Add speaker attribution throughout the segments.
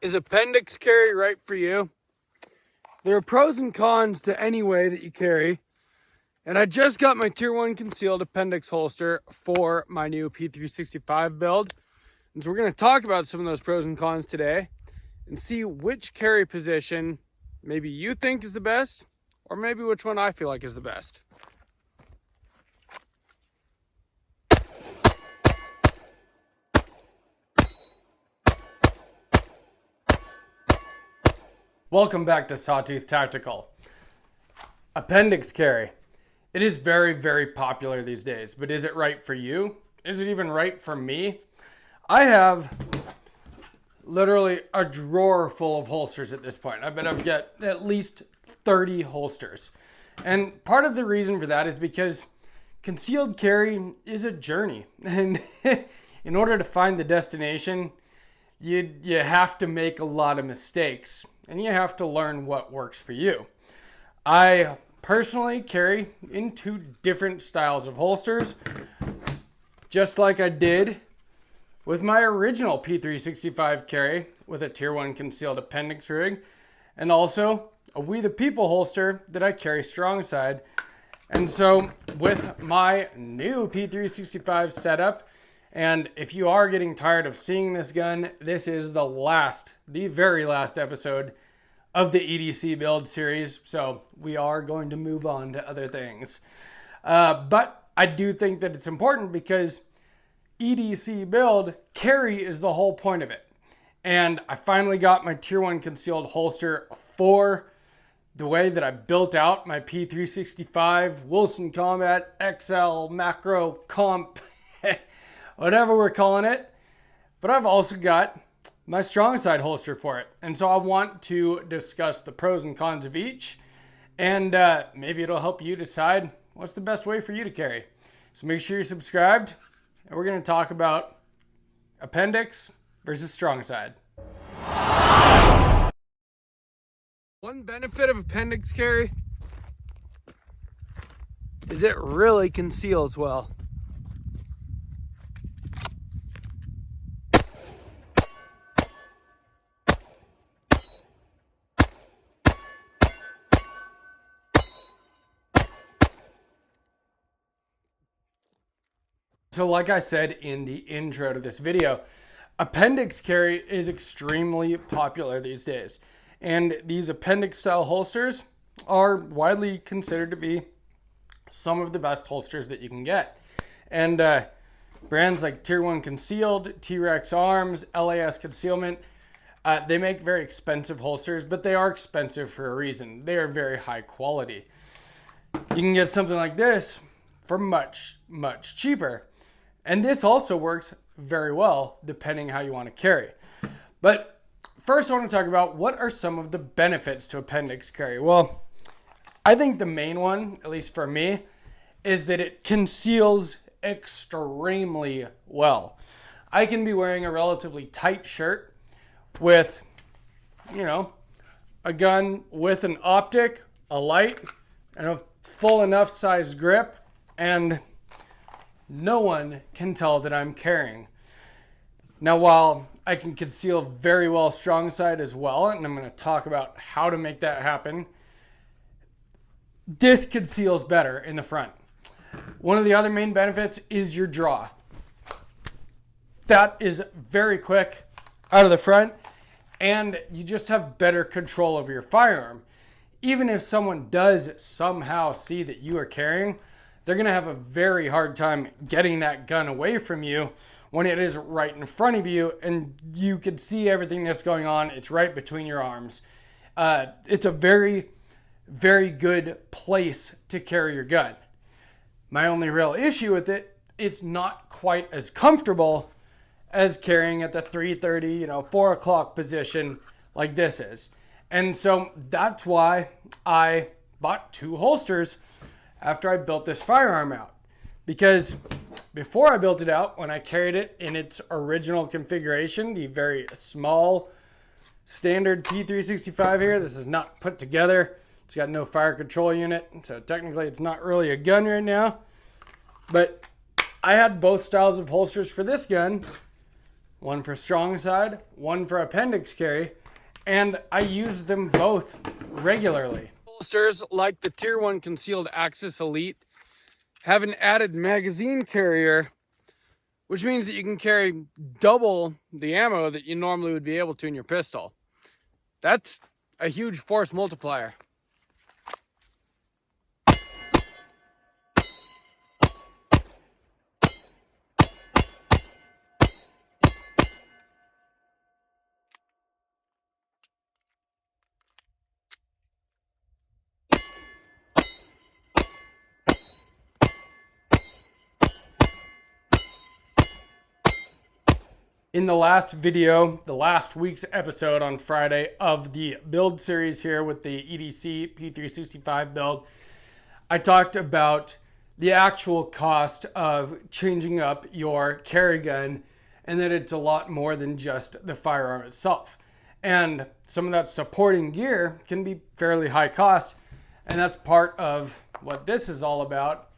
Speaker 1: Is appendix carry right for you? There are pros and cons to any way that you carry. And I just got my Tier 1 concealed appendix holster for my new P365 build. And so we're going to talk about some of those pros and cons today and see which carry position maybe you think is the best, or maybe which one I feel like is the best. Welcome back to Sawtooth Tactical. Appendix carry. It is very, very popular these days, but is it right for you? Is it even right for me? I have literally a drawer full of holsters at this point. I bet I've got at least 30 holsters. And part of the reason for that is because concealed carry is a journey. And in order to find the destination, you have to make a lot of mistakes. And you have to learn what works for you. I personally carry in two different styles of holsters, just like I did with my original P365 carry with a Tier 1 concealed appendix rig, and also a We The People holster that I carry strong side. And so with my new P365 setup, and if you are getting tired of seeing this gun, this is the very last episode of the EDC build series. So we are going to move on to other things. But I do think that it's important because EDC build carry is the whole point of it. And I finally got my Tier 1 concealed holster for the way that I built out my P365 Wilson Combat XL Macro Comp, whatever we're calling it. But I've also got my strong side holster for it. And so I want to discuss the pros and cons of each. And maybe it'll help you decide what's the best way for you to carry. So make sure you're subscribed. And we're going to talk about appendix versus strong side. One benefit of appendix carry is it really conceals well. So like I said in the intro to this video, appendix carry is extremely popular these days. And these appendix style holsters are widely considered to be some of the best holsters that you can get. And brands like Tier 1 Concealed, T-Rex Arms, LAS Concealment, they make very expensive holsters, but they are expensive for a reason. They are very high quality. You can get something like this for much, much cheaper. And this also works very well depending how you want to carry. But first I want to talk about what are some of the benefits to appendix carry. Well, I think the main one, at least for me, is that it conceals extremely well. I can be wearing a relatively tight shirt with, a gun with an optic, a light, and a full enough size grip, and no one can tell that I'm carrying. Now, while I can conceal very well strong side as well, and I'm going to talk about how to make that happen, this conceals better in the front. One of the other main benefits is your draw. That is very quick out of the front, and you just have better control over your firearm. Even if someone does somehow see that you are carrying, they're going to have a very hard time getting that gun away from you when it is right in front of you and you can see everything that's going on. It's right between your arms. It's a very, very good place to carry your gun. My only real issue with it, it's not quite as comfortable as carrying at the 3:30, 4 o'clock position like this is. And so that's why I bought two holsters after I built this firearm out. Because before I built it out, when I carried it in its original configuration, the very small standard P365 here, this is not put together. It's got no fire control unit, so technically it's not really a gun right now. But I had both styles of holsters for this gun, one for strong side, one for appendix carry, and I use them both regularly. Holsters like the Tier 1 Concealed Axis Elite have an added magazine carrier, which means that you can carry double the ammo that you normally would be able to in your pistol. That's a huge force multiplier. In the last video, the last week's episode on Friday of the build series here with the EDC P365 build, I talked about the actual cost of changing up your carry gun and that it's a lot more than just the firearm itself. And some of that supporting gear can be fairly high cost, and that's part of what this is all about.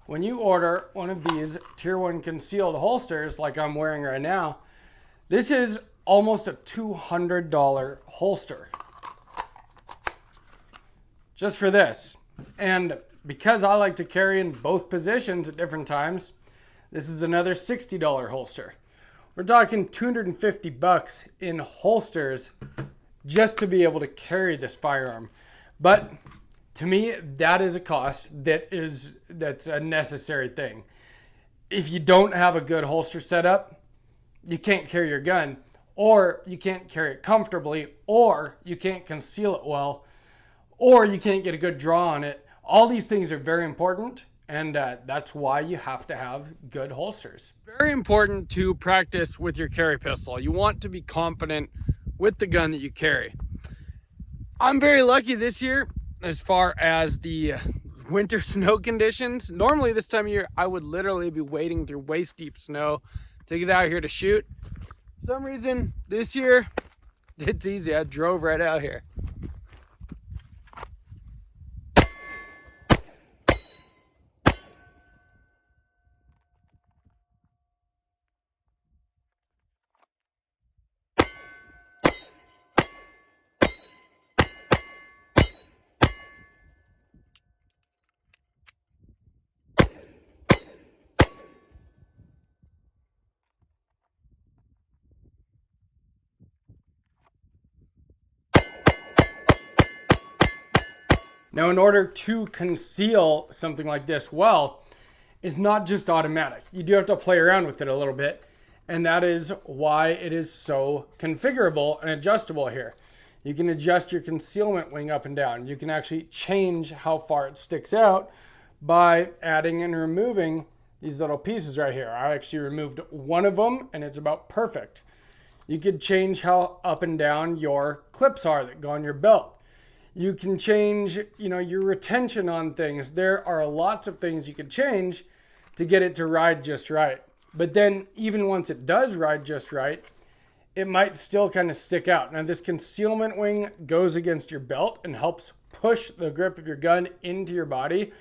Speaker 1: When you order one of these Tier 1 concealed holsters like I'm wearing right now, this is almost a $200 holster just for this. And because I like to carry in both positions at different times, this is another $60 holster. We're talking $250 in holsters just to be able to carry this firearm. But to me, that is a cost that's a necessary thing. If you don't have a good holster setup, you can't carry your gun, or you can't carry it comfortably, or you can't conceal it well, or you can't get a good draw on it. All these things are very important, and that's why you have to have good holsters. Very important to practice with your carry pistol. You want to be confident with the gun that you carry. I'm very lucky this year as far as the winter snow conditions. Normally this time of year, I would literally be wading through waist deep snow to get out here to shoot. For some reason this year it's easy. I drove right out here. Now, in order to conceal something like this well, it's not just automatic. You do have to play around with it a little bit, and that is why it is so configurable and adjustable here. You can adjust your concealment wing up and down. You can actually change how far it sticks out by adding and removing these little pieces right here. I actually removed one of them, and it's about perfect. You could change how up and down your clips are that go on your belt. You can change, your retention on things. There are lots of things you can change to get it to ride just right. But then even once it does ride just right, it might still kind of stick out. Now this concealment wing goes against your belt and helps push the grip of your gun into your body.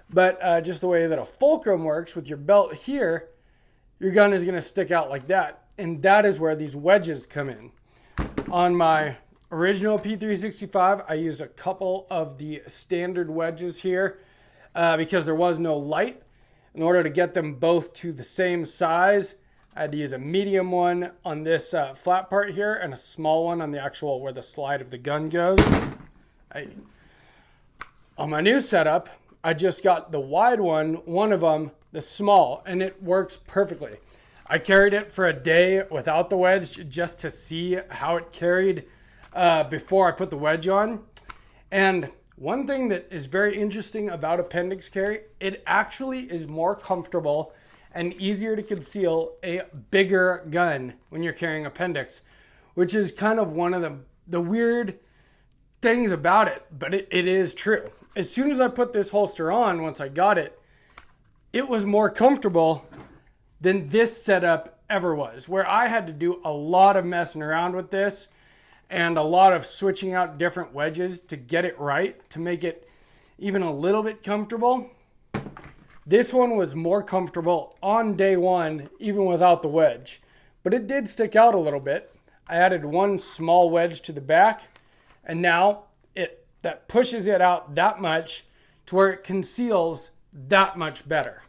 Speaker 1: But just the way that a fulcrum works with your belt here, your gun is going to stick out like that. And that is where these wedges come in. On my original P365, I used a couple of the standard wedges here because there was no light. In order to get them both to the same size, I had to use a medium one on this flat part here and a small one on the actual where the slide of the gun goes. On my new setup, I just got the wide one of them, the small, and it works perfectly. I carried it for a day without the wedge just to see how it carried before I put the wedge on. And one thing that is very interesting about appendix carry, it actually is more comfortable and easier to conceal a bigger gun when you're carrying appendix, which is kind of one of the weird things about it, but it is true. As soon as I put this holster on, once I got it, it was more comfortable than this setup ever was, where I had to do a lot of messing around with this and a lot of switching out different wedges to get it right, to make it even a little bit comfortable. This one was more comfortable on day one, even without the wedge. but it did stick out a little bit. I added one small wedge to the back, and now that pushes it out that much to where it conceals that much better.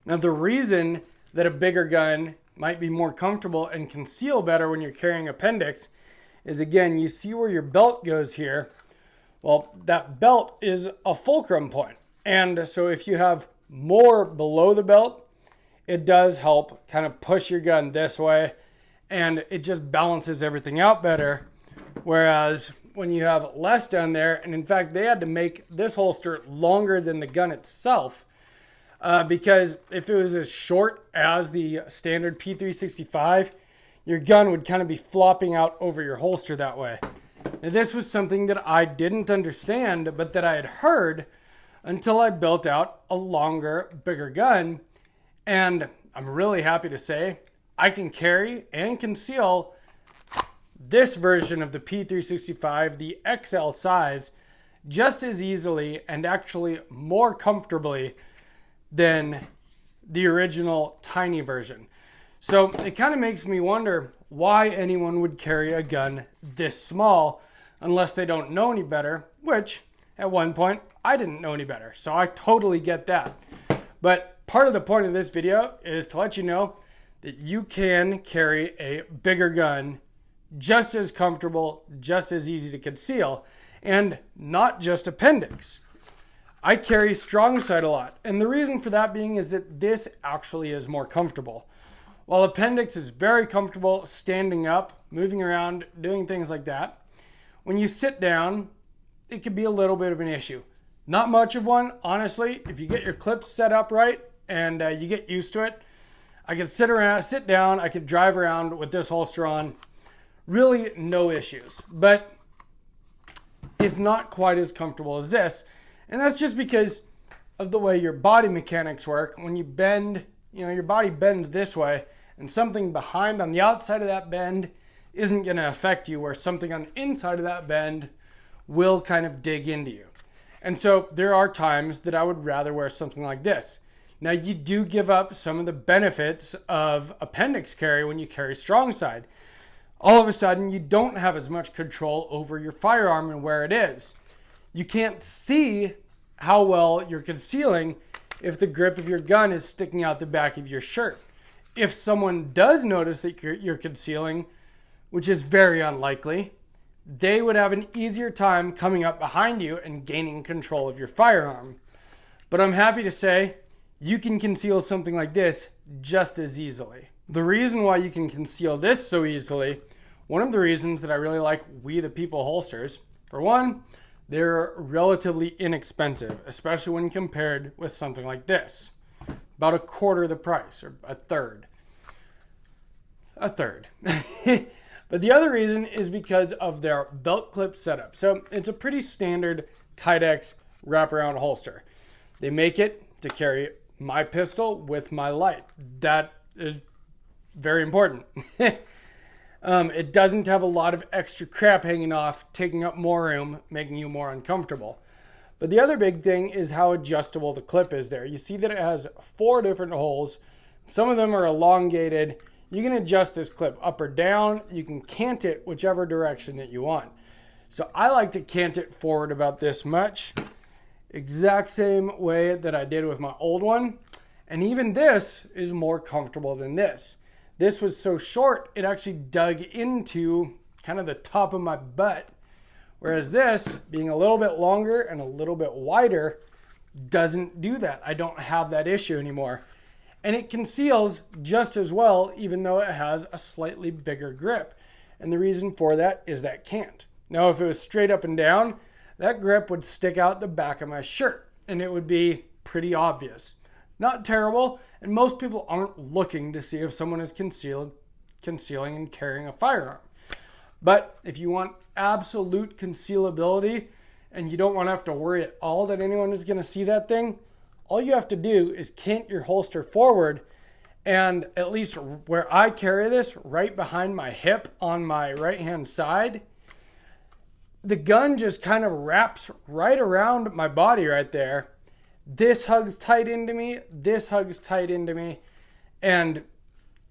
Speaker 1: Now, the reason that a bigger gun might be more comfortable and conceal better when you're carrying appendix is, again, you see where your belt goes here. Well, that belt is a fulcrum point. And so if you have more below the belt, it does help kind of push your gun this way, and it just balances everything out better. Whereas when you have less down there, and in fact, they had to make this holster longer than the gun itself, because if it was as short as the standard P365, your gun would kind of be flopping out over your holster that way. Now, this was something that I didn't understand, but that I had heard until I built out a longer, bigger gun. And I'm really happy to say I can carry and conceal this version of the P365, the XL size, just as easily and actually more comfortably than the original tiny version. So it kind of makes me wonder why anyone would carry a gun this small unless they don't know any better, which at one point I didn't know any better. So I totally get that. But part of the point of this video is to let you know that you can carry a bigger gun just as comfortable, just as easy to conceal, and not just appendix. I carry strong side a lot, and the reason for that being is that this actually is more comfortable. While appendix is very comfortable standing up, moving around, doing things like that, when you sit down, it can be a little bit of an issue. Not much of one, honestly. If you get your clips set up right and you get used to it, I could sit down, I could drive around with this holster on. Really no issues, but it's not quite as comfortable as this. And that's just because of the way your body mechanics work. When you bend, your body bends this way, and something behind on the outside of that bend isn't going to affect you, where something on the inside of that bend will kind of dig into you. And so there are times that I would rather wear something like this. Now, you do give up some of the benefits of appendix carry when you carry strong side. All of a sudden, you don't have as much control over your firearm and where it is. You can't see how well you're concealing if the grip of your gun is sticking out the back of your shirt. If someone does notice that you're concealing, which is very unlikely, they would have an easier time coming up behind you and gaining control of your firearm. But I'm happy to say you can conceal something like this just as easily. The reason why you can conceal this so easily, one of the reasons that I really like We The People holsters, for one, they're relatively inexpensive, especially when compared with something like this. About a quarter the price, or a third. But the other reason is because of their belt clip setup. So it's a pretty standard Kydex wraparound holster. They make it to carry my pistol with my light. That is very important. It doesn't have a lot of extra crap hanging off, taking up more room, making you more uncomfortable. But the other big thing is how adjustable the clip is there. You see that it has 4 different holes. Some of them are elongated. You can adjust this clip up or down. You can cant it whichever direction that you want. So I like to cant it forward about this much. Exact same way that I did with my old one. And even this is more comfortable than this. This was so short, it actually dug into kind of the top of my butt. Whereas this, being a little bit longer and a little bit wider, doesn't do that. I don't have that issue anymore. And it conceals just as well, even though it has a slightly bigger grip. And the reason for that is that cant. Now, if it was straight up and down, that grip would stick out the back of my shirt, and it would be pretty obvious. Not terrible, and most people aren't looking to see if someone is concealing and carrying a firearm. But if you want absolute concealability and you don't want to have to worry at all that anyone is going to see that thing, all you have to do is cant your holster forward, and at least where I carry this, right behind my hip on my right hand side, the gun just kind of wraps right around my body right there. This hugs tight into me, this hugs tight into me, and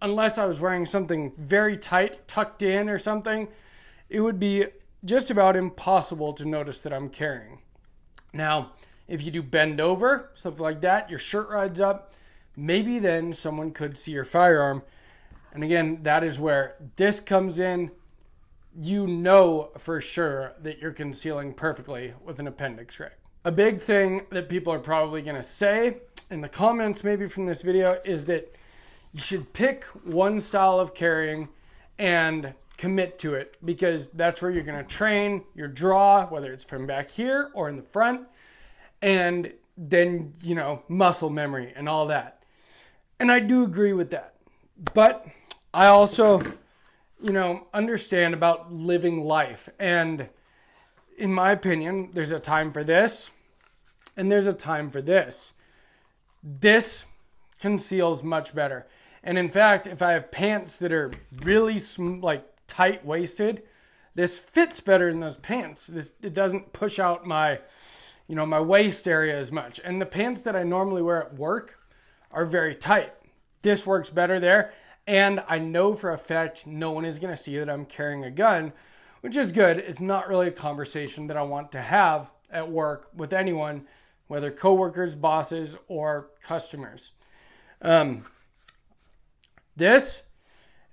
Speaker 1: unless I was wearing something very tight, tucked in or something, it would be just about impossible to notice that I'm carrying. Now, if you do bend over, something like that, your shirt rides up, maybe then someone could see your firearm. And again, that is where this comes in. You know for sure that you're concealing perfectly with an appendix rig. A big thing that people are probably going to say in the comments maybe from this video is that you should pick one style of carrying and commit to it, because that's where you're going to train your draw, whether it's from back here or in the front, and then, you know, muscle memory and all that. And I do agree with that. But I also, you know, understand about living life. And in my opinion, there's a time for this and there's a time for this. This conceals much better. And in fact, if I have pants that are really like tight waisted, this fits better in those pants. It doesn't push out my, you know, my waist area as much. And the pants that I normally wear at work are very tight. This works better there. And I know for a fact no one is going to see that I'm carrying a gun, which is good. It's not really a conversation that I want to have at work with anyone, whether coworkers, bosses, or customers. This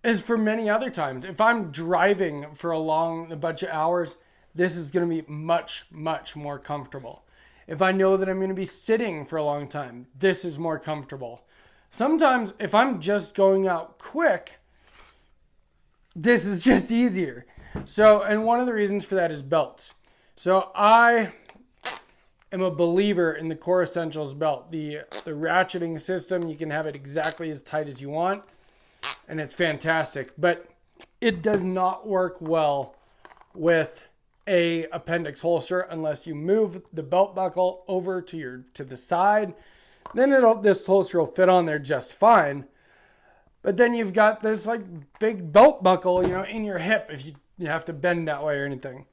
Speaker 1: is for many other times. If I'm driving for a bunch of hours, this is going to be much, much more comfortable. If I know that I'm going to be sitting for a long time, this is more comfortable. Sometimes if I'm just going out quick, this is just easier. So, and one of the reasons for that is belts. So I am a believer in the Core Essentials belt. The ratcheting system, you can have it exactly as tight as you want, and it's fantastic. But it does not work well with a appendix holster unless you move the belt buckle over to the side. Then this holster will fit on there just fine. But then you've got this like big belt buckle, you know, in your hip if you have to bend that way or anything.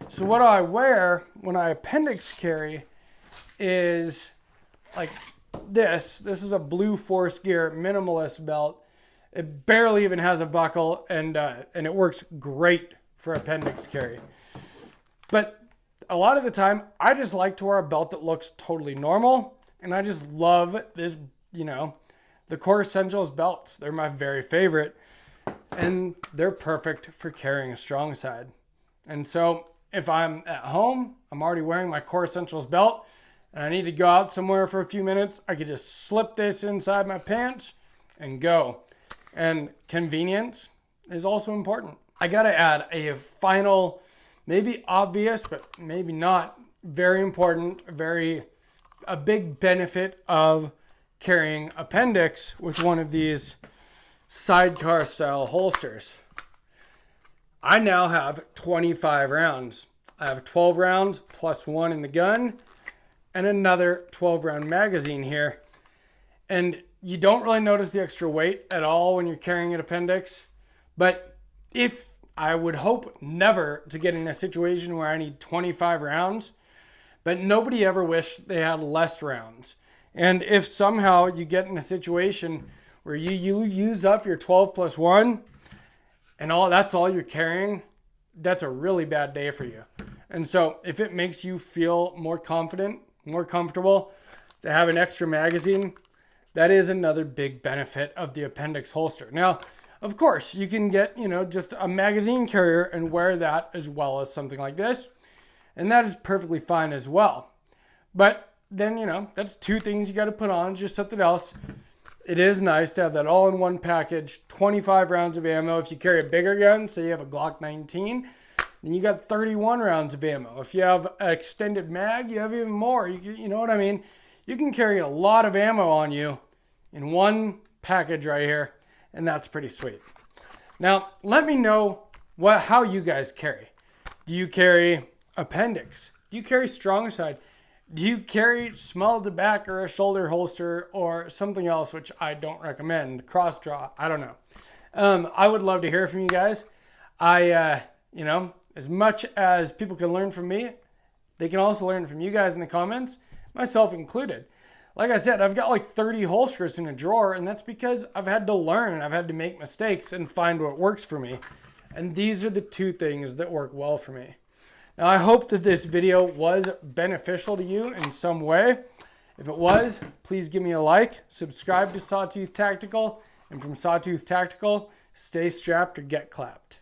Speaker 1: So what I wear when I appendix carry is like this. This is a blue Force Gear minimalist belt. It barely even has a buckle, and it works great for appendix carry. But a lot of the time, I just like to wear a belt that looks totally normal. And I just love this, you know, the Core Essentials belts. They're my very favorite. And they're perfect for carrying a strong side. And so if I'm at home, I'm already wearing my Core Essentials belt, and I need to go out somewhere for a few minutes, I could just slip this inside my pants and go. And convenience is also important. I got to add a final, maybe obvious, but maybe not, very important, a big benefit of carrying appendix with one of these sidecar style holsters. I now have 25 rounds. I have 12 rounds plus one in the gun and another 12 round magazine here. And you don't really notice the extra weight at all when you're carrying an appendix. But if I would hope never to get in a situation where I need 25 rounds, but nobody ever wished they had less rounds. And if somehow you get in a situation where you use up your 12 plus 1 and that's all you're carrying, that's a really bad day for you. And so if it makes you feel more confident, more comfortable to have an extra magazine, that is another big benefit of the appendix holster. Now, of course, you can get, you know, just a magazine carrier and wear that as well as something like this. And that is perfectly fine as well. But then, you know, that's two things you got to put on, just something else. It is nice to have that all in one package, 25 rounds of ammo. If you carry a bigger gun, say you have a Glock 19, then you got 31 rounds of ammo. If you have an extended mag, you have even more. You know what I mean? You can carry a lot of ammo on you in one package right here, and that's pretty sweet. Now, let me know how you guys carry. Do you carry appendix? Do you carry strong side? Do you carry small to back or a shoulder holster or something else, which I don't recommend? Cross draw, I don't know. I would love to hear from you guys. You know, as much as people can learn from me, they can also learn from you guys in the comments, myself included. Like I said, I've got like 30 holsters in a drawer, and that's because I've had to learn and I've had to make mistakes and find what works for me. And these are the two things that work well for me. Now, I hope that this video was beneficial to you in some way. If it was, please give me a like, subscribe to Sawtooth Tactical, and from Sawtooth Tactical, stay strapped or get clapped.